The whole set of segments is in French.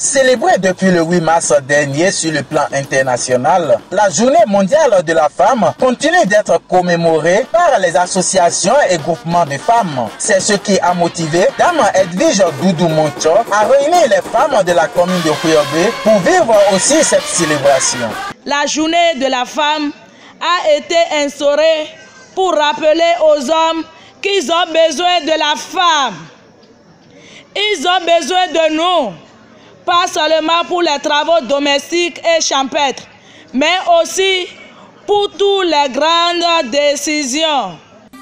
Célébrée depuis le 8 mars dernier sur le plan international, la Journée mondiale de la femme continue d'être commémorée par les associations et groupements de femmes. C'est ce qui a motivé Dame Edwige Doudou Moncho à réunir les femmes de la commune de Kouyobe pour vivre aussi cette célébration. La Journée de la femme a été instaurée pour rappeler aux hommes qu'ils ont besoin de la femme. Ils ont besoin de nous, pas seulement pour les travaux domestiques et champêtres, mais aussi pour toutes les grandes décisions.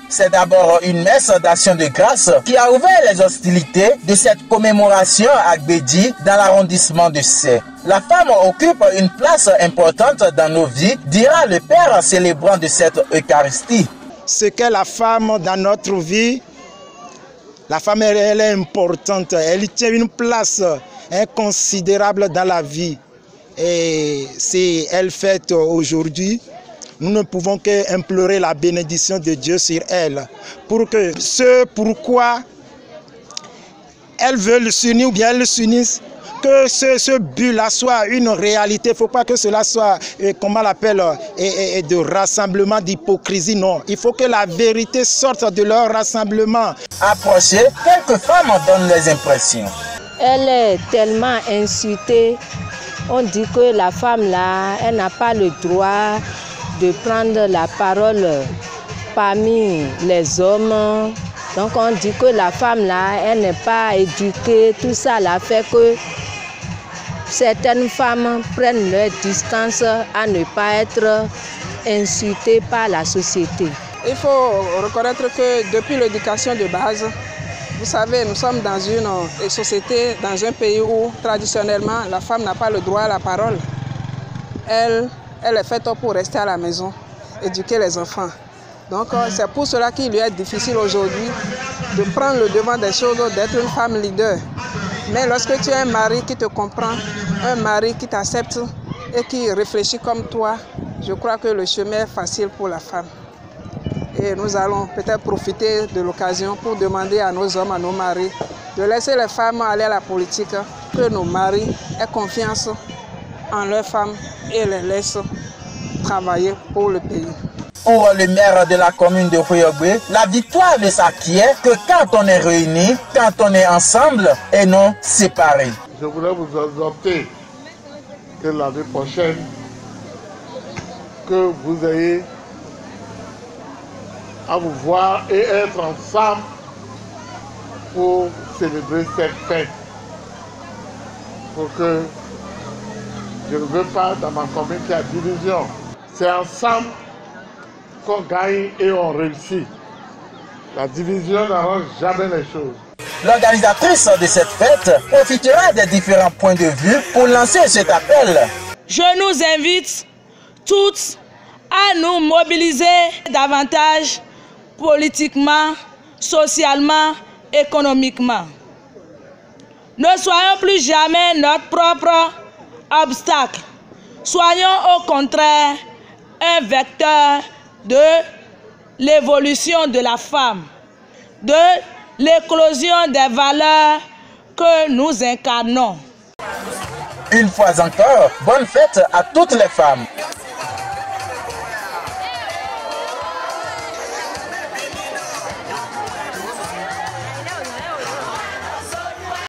C'est d'abord une messe d'action de grâce qui a ouvert les hostilités de cette commémoration à Gbedi dans l'arrondissement de Sé. La femme occupe une place importante dans nos vies, dira le père célébrant de cette Eucharistie. Ce qu'est la femme dans notre vie, la femme elle est importante, elle tient une place inconsidérable dans la vie. Et si elle fête aujourd'hui, nous ne pouvons qu'implorer la bénédiction de Dieu sur elle, pour que ce pourquoi elles veulent s'unir ou bien elles s'unissent, que ce but-là soit une réalité. Il ne faut pas que cela soit, comment on l'appelle, de rassemblement, d'hypocrisie, non. Il faut que la vérité sorte de leur rassemblement. Approchée, quelques femmes donnent les impressions. Elle est tellement insultée. On dit que la femme là, elle n'a pas le droit de prendre la parole parmi les hommes. Donc on dit que la femme là, elle n'est pas éduquée. Tout ça là fait que certaines femmes prennent leur distance à ne pas être insultées par la société. Il faut reconnaître que depuis l'éducation de base, vous savez, nous sommes dans une société, dans un pays où traditionnellement la femme n'a pas le droit à la parole. Elle est faite pour rester à la maison, éduquer les enfants. Donc c'est pour cela qu'il lui est difficile aujourd'hui de prendre le devant des choses, d'être une femme leader. Mais lorsque tu as un mari qui te comprend, un mari qui t'accepte et qui réfléchit comme toi, je crois que le chemin est facile pour la femme. Et nous allons peut-être profiter de l'occasion pour demander à nos hommes, à nos maris, de laisser les femmes aller à la politique, que nos maris aient confiance en leurs femmes et les laissent travailler pour le pays. Pour le maire de la commune de Kouyobe, la victoire ne s'acquiert que quand on est réunis, quand on est ensemble et non séparés. Je voudrais vous exhorter que l'année prochaine, que vous ayez à vous voir et être ensemble pour célébrer cette fête. Pour que je ne veux pas dans ma commune qu'il y a division. C'est ensemble qu'on gagne et on réussit. La division n'arrange jamais les choses. L'organisatrice de cette fête profitera des différents points de vue pour lancer cet appel. Je nous invite toutes à nous mobiliser davantage politiquement, socialement, économiquement. Ne soyons plus jamais notre propre obstacle. Soyons au contraire un vecteur de l'évolution de la femme, de l'éclosion des valeurs que nous incarnons. Une fois encore, bonne fête à toutes les femmes.